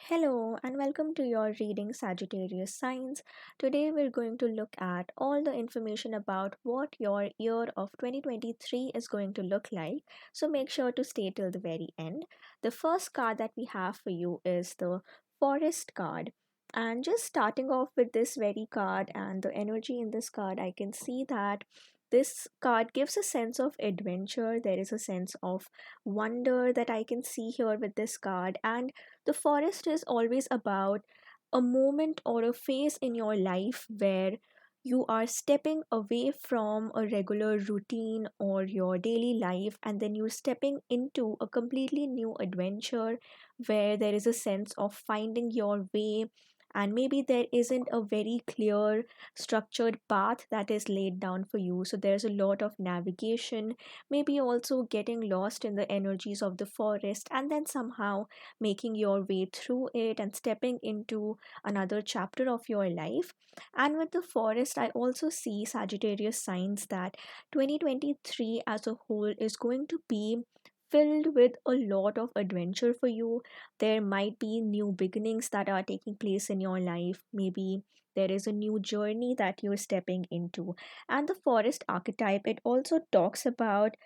Hello and welcome to your reading Sagittarius signs. Today we're going to look at all the information about what your year of 2023 is going to look like. So make sure to stay till the very end. The first card that we have for you is the Forest card. And just starting off with this very card and the energy in this card, I can see that this card gives a sense of adventure. There is a sense of wonder that I can see here with this card, and the forest is always about a moment or a phase in your life where you are stepping away from a regular routine or your daily life, and then you're stepping into a completely new adventure where there is a sense of finding your way, and maybe there isn't a very clear structured path that is laid down for you. So there's a lot of navigation, maybe also getting lost in the energies of the forest, and then somehow making your way through it and stepping into another chapter of your life. And with the forest, I also see Sagittarius signs that 2023 as a whole is going to be filled with a lot of adventure for you. There might be new beginnings that are taking place in your life. Maybe there is a new journey that you're stepping into. And the forest archetype, it also talks about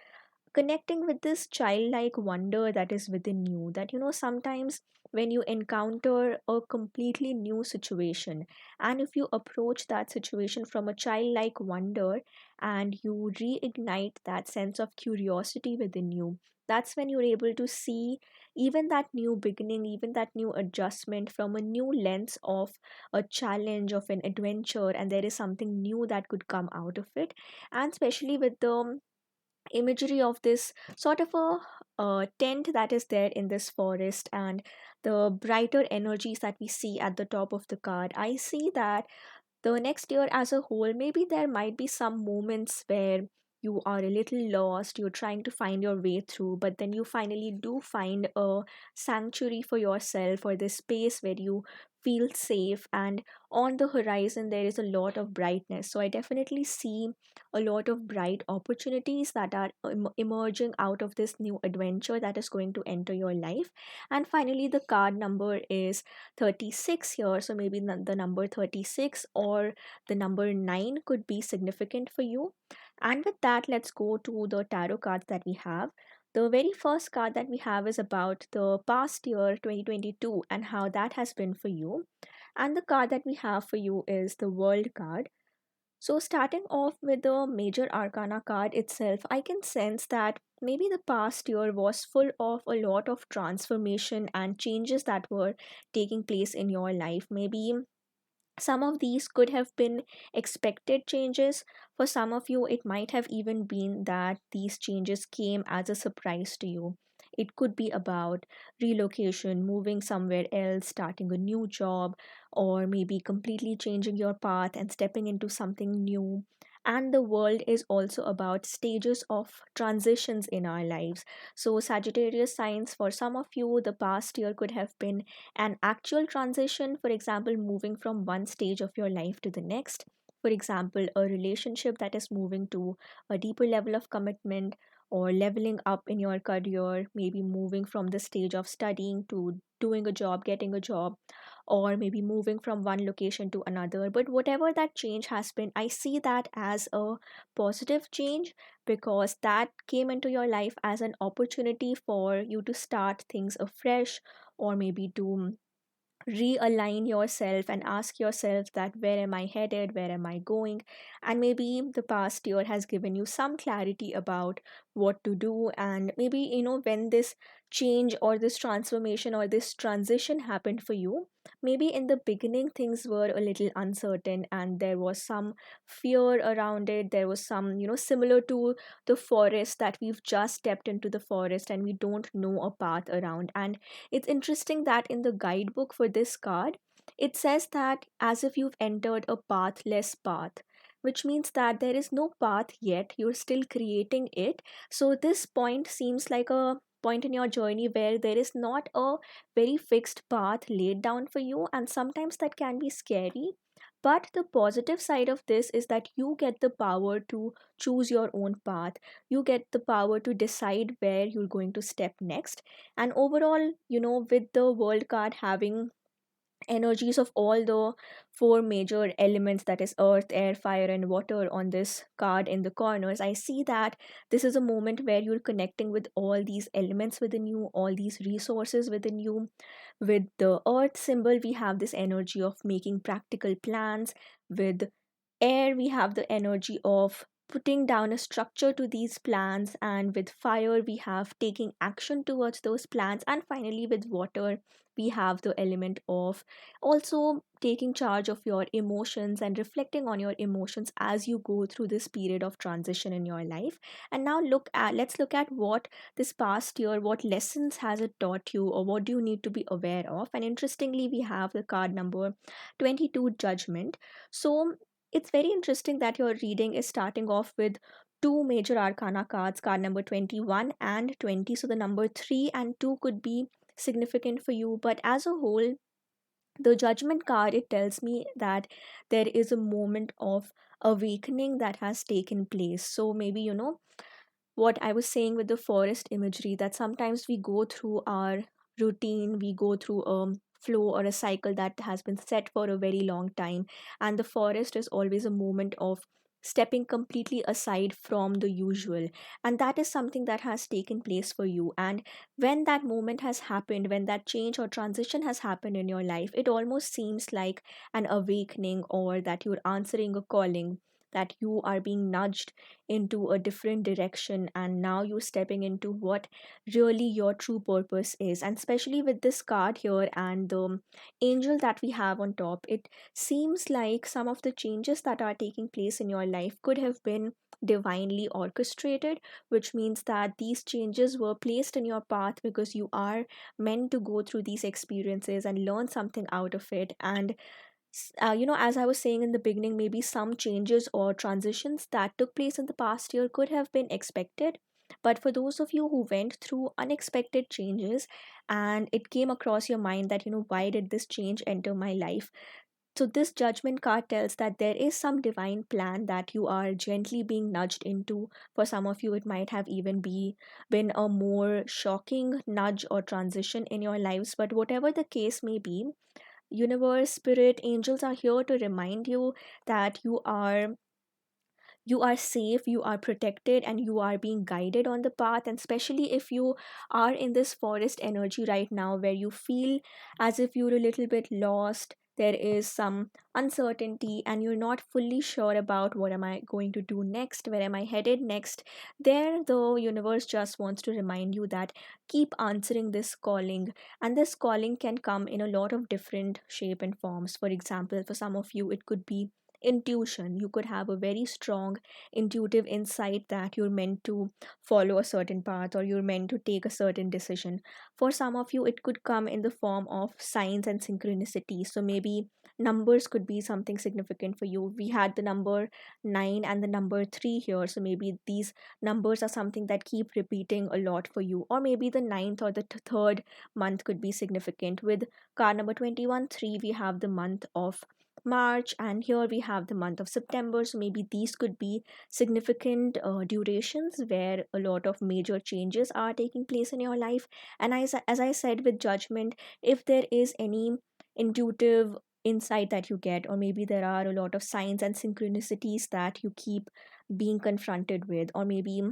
connecting with this childlike wonder that is within you, that sometimes when you encounter a completely new situation, and if you approach that situation from a childlike wonder and you reignite that sense of curiosity within you, that's when you're able to see even that new beginning, even that new adjustment from a new lens of a challenge, of an adventure, and there is something new that could come out of it. And especially with the imagery of this sort of a tent that is there in this forest, and the brighter energies that we see at the top of the card, I see that the next year as a whole, maybe there might be some moments where you are a little lost, you're trying to find your way through, but then you finally do find a sanctuary for yourself, or this space where you feel safe, and on the horizon there is a lot of brightness. So I definitely see a lot of bright opportunities that are emerging out of this new adventure that is going to enter your life. And finally, the card number is 36 here, so maybe the number 36 or the number 9 could be significant for you. And with that, let's go to the tarot cards that we have. The very first card that we have is about the past year 2022 and how that has been for you. And the card that we have for you is the World card. So, starting off with the major arcana card itself, I can sense that maybe the past year was full of a lot of transformation and changes that were taking place in your life. Maybe some of these could have been expected changes. For some of you, it might have even been that these changes came as a surprise to you. It could be about relocation, moving somewhere else, starting a new job, or maybe completely changing your path and stepping into something new. And the world is also about stages of transitions in our lives. So, Sagittarius signs, for some of you, the past year could have been an actual transition, for example, moving from one stage of your life to the next. For example, a relationship that is moving to a deeper level of commitment, or leveling up in your career, maybe moving from the stage of studying to doing a job, getting a job, or maybe moving from one location to another. But whatever that change has been, I see that as a positive change, because that came into your life as an opportunity for you to start things afresh, or maybe to realign yourself and ask yourself that where am I headed, where am I going. And maybe the past year has given you some clarity about what to do, and maybe when this change or this transformation or this transition happened for you, maybe in the beginning things were a little uncertain and there was some fear around it. There was some, similar to the forest, that we've just stepped into the forest and we don't know a path around. And it's interesting that in the guidebook for this card, it says that as if you've entered a pathless path, which means that there is no path yet, you're still creating it. So, this point seems like a point in your journey where there is not a very fixed path laid down for you, and sometimes that can be scary. But the positive side of this is that you get the power to choose your own path. You get the power to decide where you're going to step next. And overall, with the world card having energies of all the four major elements, that is earth, air, fire and water, on this card in the corners, I see that this is a moment where you're connecting with all these elements within you, all these resources within you. With the earth symbol, we have this energy of making practical plans. With air, we have the energy of putting down a structure to these plans, and with fire, we have taking action towards those plans, and finally, with water, we have the element of also taking charge of your emotions and reflecting on your emotions as you go through this period of transition in your life. And now let's look at what this past year, what lessons has it taught you, or what do you need to be aware of. And interestingly, we have the card number 22, judgment. So it's very interesting that your reading is starting off with two major arcana cards, card number 21 and 20. So the number 3 and 2 could be significant for you, but as a whole, the judgment card, it tells me that there is a moment of awakening that has taken place. So maybe, what I was saying with the forest imagery, that sometimes we go through our routine, we go through a flow or a cycle that has been set for a very long time, and the forest is always a moment of stepping completely aside from the usual. And that is something that has taken place for you. And when that moment has happened, when that change or transition has happened in your life, it almost seems like an awakening, or that you're answering a calling, that you are being nudged into a different direction, and now you're stepping into what really your true purpose is. And especially with this card here and the angel that we have on top, it seems like some of the changes that are taking place in your life could have been divinely orchestrated, which means that these changes were placed in your path because you are meant to go through these experiences and learn something out of it. And as I was saying in the beginning, maybe some changes or transitions that took place in the past year could have been expected. But for those of you who went through unexpected changes and it came across your mind that, why did this change enter my life? So, this judgment card tells that there is some divine plan that you are gently being nudged into. For some of you, it might have even been a more shocking nudge or transition in your lives. But whatever the case may be, universe, spirit, angels are here to remind you that you are safe, you are protected, and you are being guided on the path. And especially if you are in this forest energy right now, where you feel as if you're a little bit lost, there is some uncertainty, and you're not fully sure about what am I going to do next, where am I headed next. There, the universe just wants to remind you that keep answering this calling. And this calling can come in a lot of different shape and forms. For example, for some of you, it could be intuition. You could have a very strong intuitive insight that you're meant to follow a certain path, or you're meant to take a certain decision. For some of you, it could come in the form of signs and synchronicity. So maybe numbers could be something significant for you. We had the number 9 and the number 3 here, so maybe these numbers are something that keep repeating a lot for you. Or maybe the ninth or the third month could be significant. With card number 21 3, we have the month of March, and here we have the month of September. So maybe these could be significant durations where a lot of major changes are taking place in your life. And as I said with judgment, if there is any intuitive insight that you get, or maybe there are a lot of signs and synchronicities that you keep being confronted with, or maybe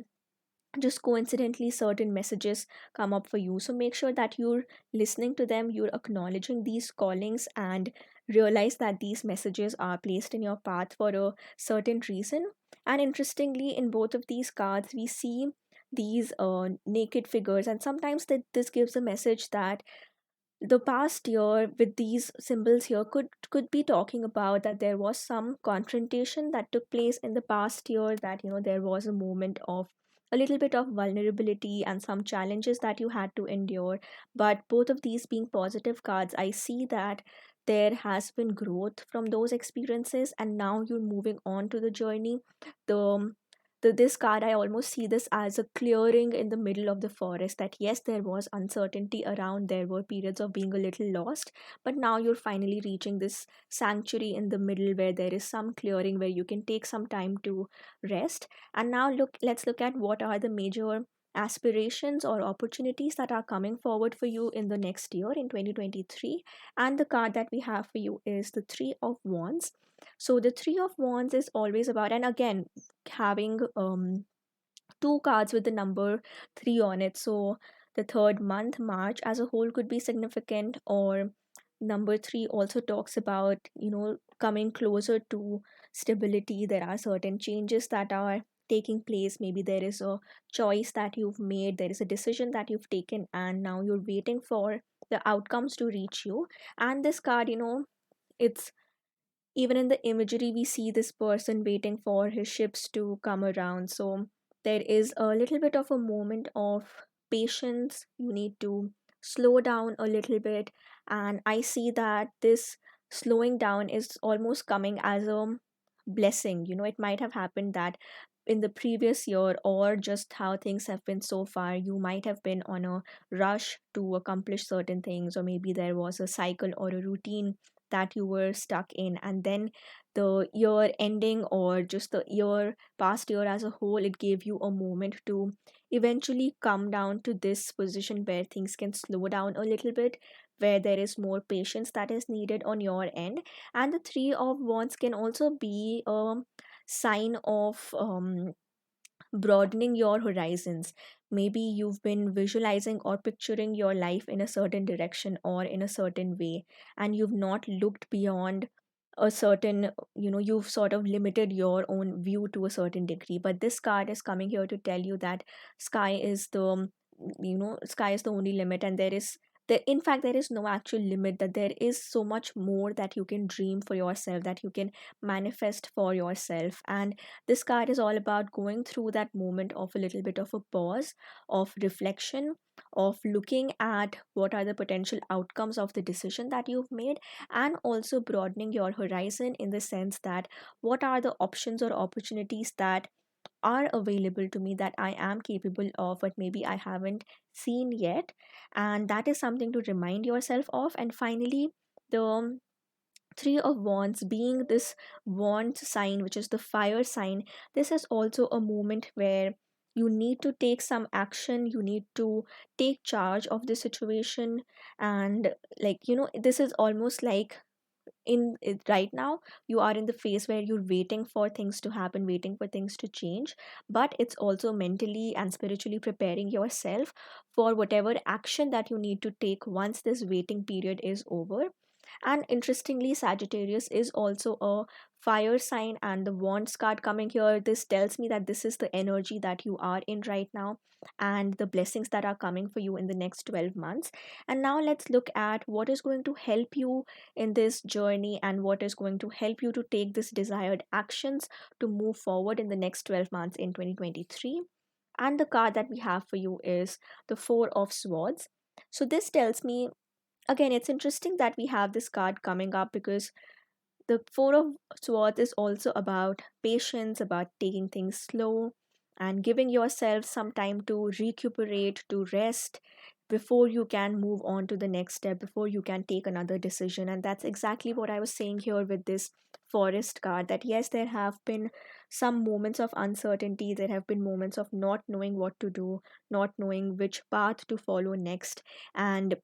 just coincidentally certain messages come up for you, so make sure that you're listening to them, you're acknowledging these callings, and realize that these messages are placed in your path for a certain reason. And interestingly, in both of these cards, we see these naked figures, and sometimes this gives a message that the past year with these symbols here could be talking about that there was some confrontation that took place in the past year, that there was a moment of a little bit of vulnerability and some challenges that you had to endure. But both of these being positive cards, I see that there has been growth from those experiences, and now you're moving on to the journey. The this card, I almost see this as a clearing in the middle of the forest, that yes, there was uncertainty around, there were periods of being a little lost, but now you're finally reaching this sanctuary in the middle where there is some clearing where you can take some time to rest. And now let's look at what are the major aspirations or opportunities that are coming forward for you in the next year, in 2023. And the card that we have for you is the Three of Wands. So the Three of Wands is always about, and again, having two cards with the number 3 on it. So the third month, March, as a whole could be significant, or number 3 also talks about, coming closer to stability. There are certain changes that are taking place. Maybe there is a choice that you've made, there is a decision that you've taken, and now you're waiting for the outcomes to reach you. And this card, it's, even in the imagery, we see this person waiting for his ships to come around. So there is a little bit of a moment of patience. You need to slow down a little bit. And I see that this slowing down is almost coming as a blessing. It might have happened that in the previous year, or just how things have been so far, you might have been on a rush to accomplish certain things, or maybe there was a cycle or a routine that you were stuck in, and then the year ending, or just the past year as a whole, it gave you a moment to eventually come down to this position where things can slow down a little bit, where there is more patience that is needed on your end. And the Three of Wands can also be a sign of broadening your horizons. Maybe you've been visualizing or picturing your life in a certain direction or in a certain way, and you've not looked beyond a certain, you've sort of limited your own view to a certain degree. But this card is coming here to tell you that sky is the, sky is the only limit, and in fact, there is no actual limit, that there is so much more that you can dream for yourself, that you can manifest for yourself. And this card is all about going through that moment of a little bit of a pause, of reflection, of looking at what are the potential outcomes of the decision that you've made, and also broadening your horizon in the sense that what are the options or opportunities that are available to me, that I am capable of, but maybe I haven't seen yet. And that is something to remind yourself of. And finally, the Three of Wands being this wand sign, which is the fire sign, this is also a moment where you need to take some action, you need to take charge of the situation. And, like, this is almost like, right now you are in the phase where you're waiting for things to happen, waiting for things to change, but it's also mentally and spiritually preparing yourself for whatever action that you need to take once this waiting period is over. And interestingly, Sagittarius is also a fire sign, and the Wands card coming here, this tells me that this is the energy that you are in right now, and the blessings that are coming for you in the next 12 months. And now let's look at what is going to help you in this journey, and what is going to help you to take this desired actions to move forward in the next 12 months in 2023. And the card that we have for you is the Four of Swords. So this tells me, again, it's interesting that we have this card coming up, because the Four of Swords is also about patience, about taking things slow and giving yourself some time to recuperate, to rest, before you can move on to the next step, before you can take another decision. And that's exactly what I was saying here with this Forest card, that yes, there have been some moments of uncertainty, there have been moments of not knowing what to do, not knowing which path to follow next. And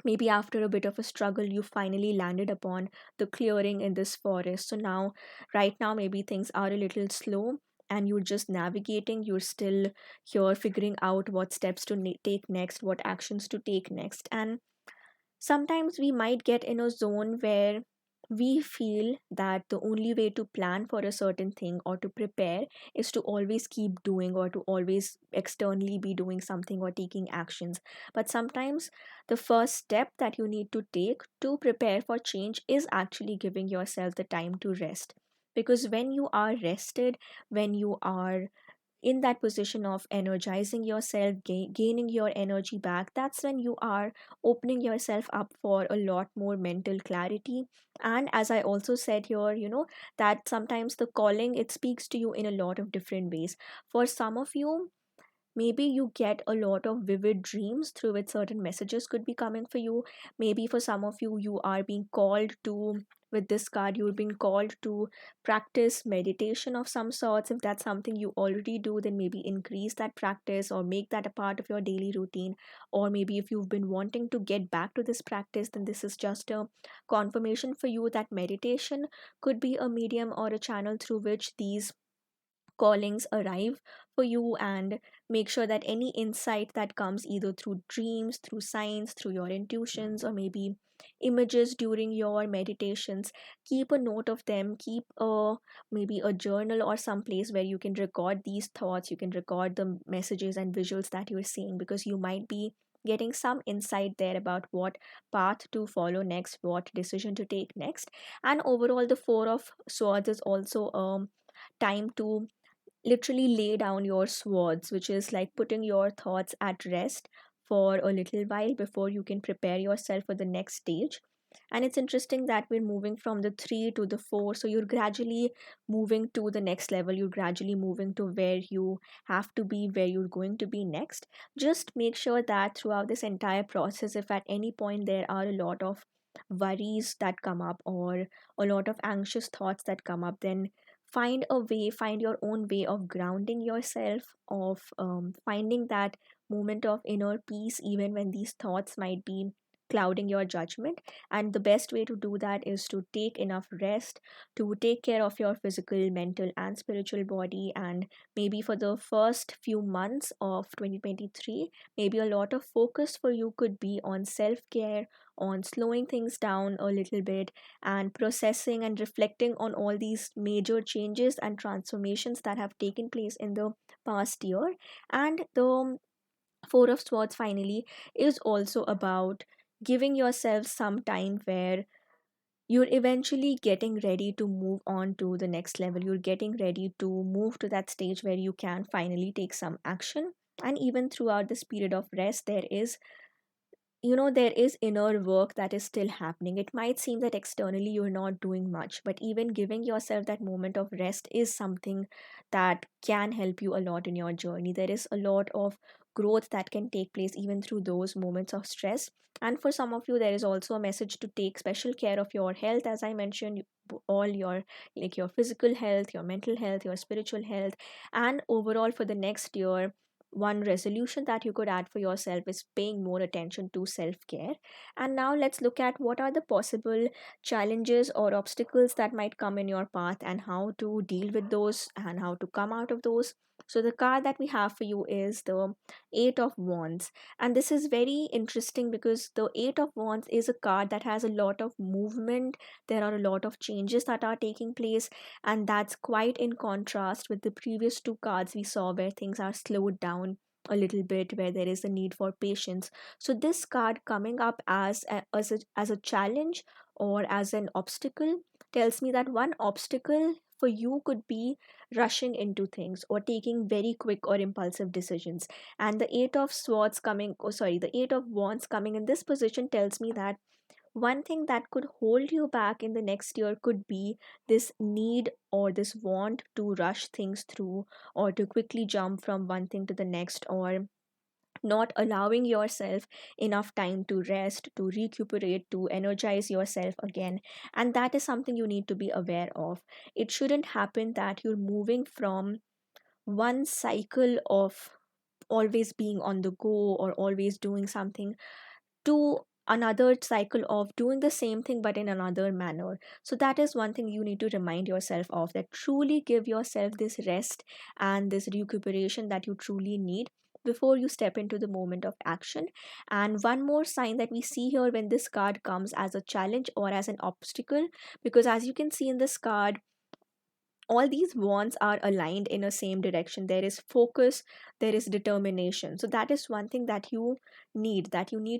maybe after a bit of a struggle, you finally landed upon the clearing in this forest. So now, right now, maybe things are a little slow, and you're just navigating, you're still here figuring out what steps to take next, what actions to take next. And sometimes we might get in a zone where we feel that the only way to plan for a certain thing or to prepare is to always keep doing, or to always externally be doing something or taking actions. But sometimes the first step that you need to take to prepare for change is actually giving yourself the time to rest. Because when you are rested, when you are in that position of energizing yourself, gaining your energy back, that's when you are opening yourself up for a lot more mental clarity. And as I also said here, that sometimes the calling, it speaks to you in a lot of different ways. For some of you, maybe you get a lot of vivid dreams through which certain messages could be coming for you. Maybe for some of you, you are being called to, with this card, you're being called to practice meditation of some sorts. If that's something you already do, then maybe increase that practice or make that a part of your daily routine. Or maybe if you've been wanting to get back to this practice, then this is just a confirmation for you that meditation could be a medium or a channel through which these callings arrive for you. And make sure that any insight that comes either through dreams, through signs, through your intuitions, or maybe images during your meditations, keep a note of them. Keep a, maybe a journal or some place where you can record these thoughts, you can record the messages and visuals that you're seeing, because you might be getting some insight there about what path to follow next, what decision to take next. And overall, the Four of Swords is also time to literally lay down your swords, which is like putting your thoughts at rest for a little while before you can prepare yourself for the next stage. And it's interesting that we're moving from the three to the four. So you're gradually moving to the next level. You're gradually moving to where you have to be, where you're going to be next. Just make sure that throughout this entire process, if at any point there are a lot of worries that come up or a lot of anxious thoughts that come up, then find a way, find your own way of grounding yourself, of finding that moment of inner peace even when these thoughts might be clouding your judgment. And the best way to do that is to take enough rest, to take care of your physical, mental, and spiritual body. And maybe for the first few months of 2023, maybe a lot of focus for you could be on self care, on slowing things down a little bit, and processing and reflecting on all these major changes and transformations that have taken place in the past year. And the Four of Swords finally is also about giving yourself some time where you're eventually getting ready to move on to the next level. You're getting ready to move to that stage where you can finally take some action. And even throughout this period of rest, there is inner work that is still happening. It might seem that externally you're not doing much, but even giving yourself that moment of rest is something that can help you a lot in your journey. There is a lot of growth that can take place even through those moments of stress. And for some of you, there is also a message to take special care of your health. As I mentioned, all your, like, your physical health, your mental health, your spiritual health. And overall, for the next year, one resolution that you could add for yourself is paying more attention to self care. And now let's look at what are the possible challenges or obstacles that might come in your path, and how to deal with those and how to come out of those. So, the card that we have for you is the Eight of Wands. And this is very interesting because the Eight of Wands is a card that has a lot of movement. There are a lot of changes that are taking place, and that's quite in contrast with the previous two cards we saw where things are slowed down a little bit, where there is a need for patience. So this card coming up as a challenge or as an obstacle tells me that one obstacle for you could be rushing into things or taking very quick or impulsive decisions. And the Eight of Wands coming in this position tells me that one thing that could hold you back in the next year could be this need or this want to rush things through, or to quickly jump from one thing to the next, or not allowing yourself enough time to rest, to recuperate, to energize yourself again. And that is something you need to be aware of. It shouldn't happen that you're moving from one cycle of always being on the go or always doing something to another cycle of doing the same thing but in another manner. So that is one thing you need to remind yourself of, that truly give yourself this rest and this recuperation that you truly need before you step into the moment of action. And one more sign that we see here when this card comes as a challenge or as an obstacle, because as you can see in this card, all these wands are aligned in a same direction. There is focus, there is determination. So that is one thing that you need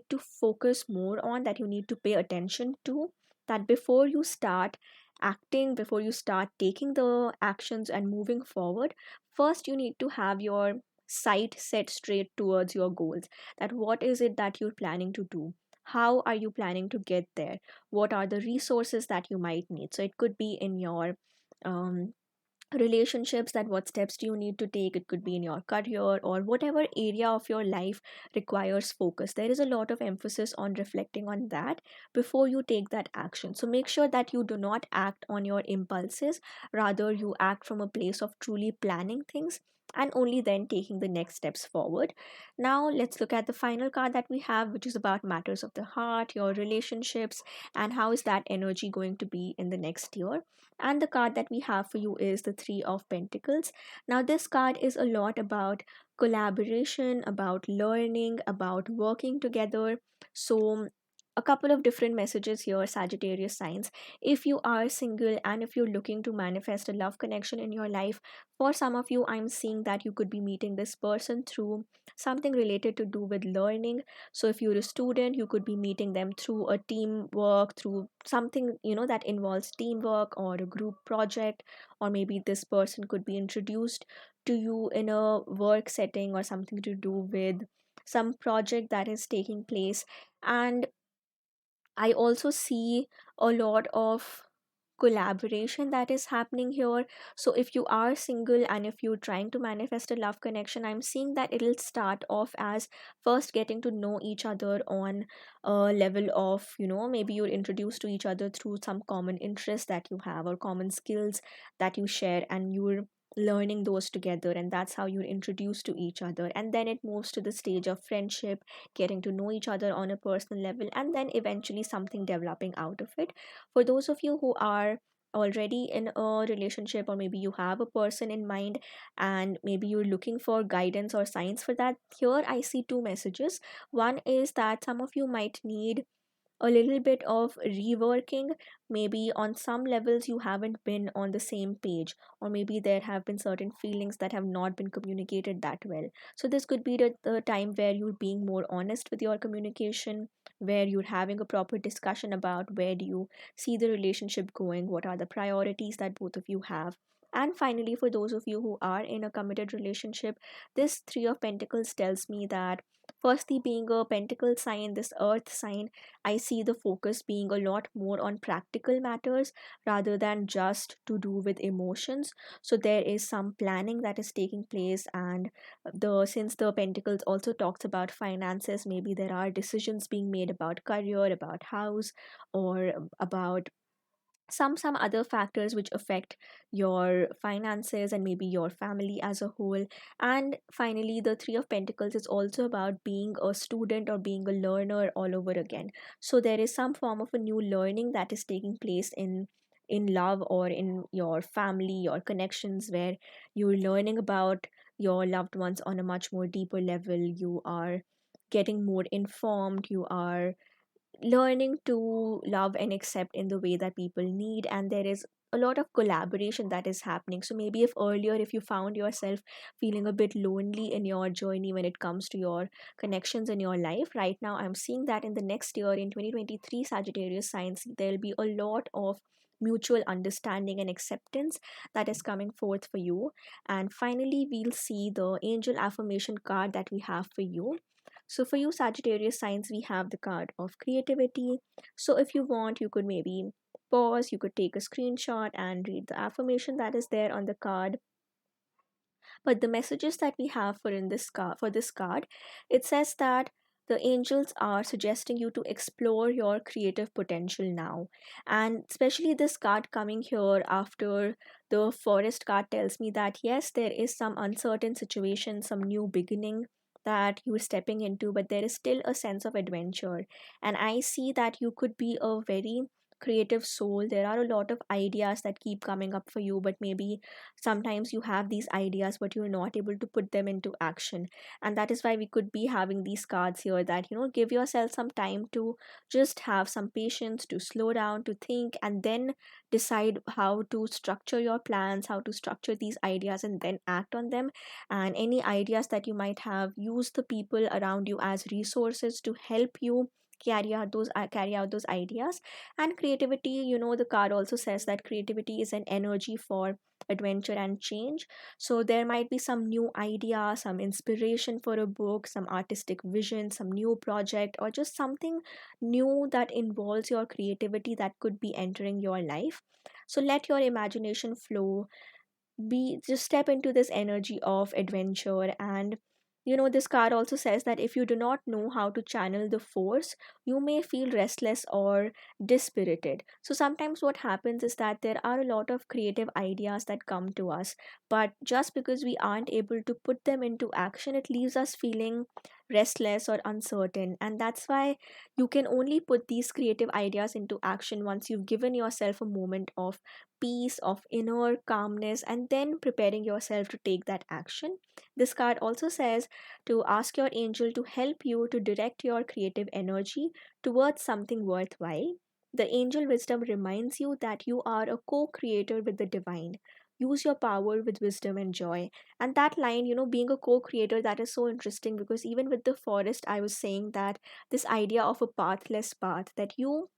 to focus more on, that you need to pay attention to, that before you start acting, before you start taking the actions and moving forward, first you need to have your sight set straight towards your goals. That what is it that you're planning to do? How are you planning to get there? What are the resources that you might need? So it could be in your um, relationships, that what steps do you need to take. It could be in your career, or whatever area of your life requires focus. There is a lot of emphasis on reflecting on that before you take that action. So make sure that you do not act on your impulses, rather you act from a place of truly planning things and only then taking the next steps forward. Now let's look at the final card that we have, which is about matters of the heart, your relationships, and how is that energy going to be in the next year. And the card that we have for you is the Three of Pentacles. Now, this card is a lot about collaboration, about learning, about working together. So, a couple of different messages here, Sagittarius signs. If you are single and if you're looking to manifest a love connection in your life, for some of you, I'm seeing that you could be meeting this person through something related to do with learning. So if you're a student, you could be meeting them through a teamwork, through something, that involves teamwork or a group project. Or maybe this person could be introduced to you in a work setting, or something to do with some project that is taking place. And I also see a lot of collaboration that is happening here. So if you are single and if you're trying to manifest a love connection, I'm seeing that it'll start off as first getting to know each other on a level of, maybe you're introduced to each other through some common interests that you have, or common skills that you share, and you're learning those together, and that's how you're introduced to each other. And then it moves to the stage of friendship, getting to know each other on a personal level, and then eventually something developing out of it. For those of you who are already in a relationship, or maybe you have a person in mind and maybe you're looking for guidance or signs for that, here I see two messages. One is that some of you might need a little bit of reworking. Maybe on some levels you haven't been on the same page, or maybe there have been certain feelings that have not been communicated that well. So this could be the time where you're being more honest with your communication, where you're having a proper discussion about where do you see the relationship going, what are the priorities that both of you have. And finally, for those of you who are in a committed relationship, this Three of Pentacles tells me that, firstly, being a pentacle sign, this earth sign, I see the focus being a lot more on practical matters rather than just to do with emotions. So there is some planning that is taking place, and the since the Pentacles also talks about finances, maybe there are decisions being made about career, about house, or about some other factors which affect your finances and maybe your family as a whole. And finally, the Three of Pentacles is also about being a student or being a learner all over again. So there is some form of a new learning that is taking place in love or in your family, your connections, where you're learning about your loved ones on a much more deeper level. You are getting more informed, you are learning to love and accept in the way that people need, and there is a lot of collaboration that is happening. So maybe if earlier, if you found yourself feeling a bit lonely in your journey when it comes to your connections in your life, right now I'm seeing that in the next year, in 2023, Sagittarius signs, there'll be a lot of mutual understanding and acceptance that is coming forth for you. And finally, we'll see the angel affirmation card that we have for you. So for you, Sagittarius signs, we have the card of creativity. So if you want, you could maybe pause, you could take a screenshot and read the affirmation that is there on the card. But the messages that we have for this card, it says that the angels are suggesting you to explore your creative potential now. And especially this card coming here after the forest card tells me that yes, there is some uncertain situation, some new beginning that you're stepping into, but there is still a sense of adventure. And I see that you could be a very creative soul. There are a lot of ideas that keep coming up for you, but maybe sometimes you have these ideas but you're not able to put them into action. And that is why we could be having these cards here, that give yourself some time to just have some patience, to slow down, to think, and then decide how to structure your plans, how to structure these ideas, and then act on them. And any ideas that you might have, use the people around you as resources to help you carry out those ideas. And creativity, the card also says that creativity is an energy for adventure and change. So there might be some new idea, some inspiration for a book, some artistic vision, some new project, or just something new that involves your creativity that could be entering your life. So let your imagination flow, be just step into this energy of adventure. And this card also says that if you do not know how to channel the force, you may feel restless or dispirited. So sometimes what happens is that there are a lot of creative ideas that come to us, but just because we aren't able to put them into action, it leaves us feeling restless or uncertain. And that's why you can only put these creative ideas into action once you've given yourself a moment of peace, of inner calmness, and then preparing yourself to take that action. This card also says to ask your angel to help you to direct your creative energy towards something worthwhile. The angel wisdom reminds you that you are a co creator with the divine. Use your power with wisdom and joy. And that line, being a co creator, that is so interesting because even with the forest, I was saying that this idea of a pathless path, that you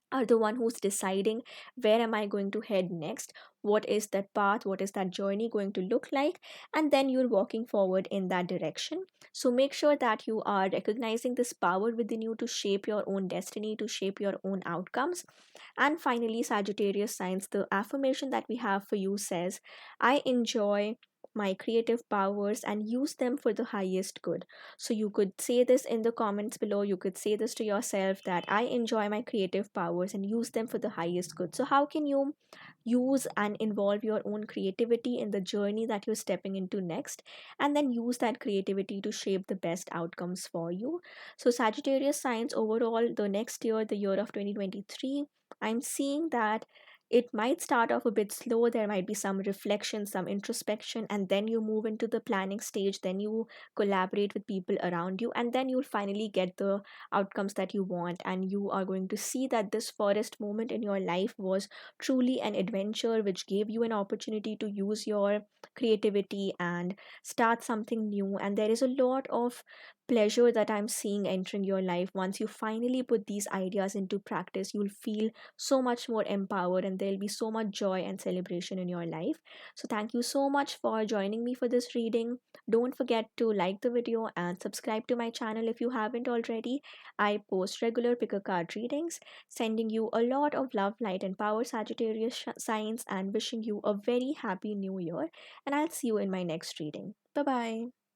are the one who's deciding where am I going to head next, what is that path, what is that journey going to look like, and then you're walking forward in that direction. So make sure that you are recognizing this power within you to shape your own destiny, to shape your own outcomes. And finally, Sagittarius signs, the affirmation that we have for you says, I enjoy my creative powers and use them for the highest good. So you could say this in the comments below. You could say this to yourself that I enjoy my creative powers and use them for the highest good. So how can you use and involve your own creativity in the journey that you're stepping into next, and then use that creativity to shape the best outcomes for you? So Sagittarius signs, overall the next year, the year of 2023, I'm seeing that it might start off a bit slow. There might be some reflection, some introspection, and then you move into the planning stage. Then you collaborate with people around you, and then you'll finally get the outcomes that you want. And you are going to see that this forest moment in your life was truly an adventure, which gave you an opportunity to use your creativity and start something new. And there is a lot of pleasure that I'm seeing entering your life. Once you finally put these ideas into practice, you'll feel so much more empowered, and there'll be so much joy and celebration in your life. So thank you so much for joining me for this reading. Don't forget to like the video and subscribe to my channel if you haven't already. I post regular pick a card readings, sending you a lot of love, light, and power, Sagittarius signs, and wishing you a very happy new year. And I'll see you in my next reading. Bye bye.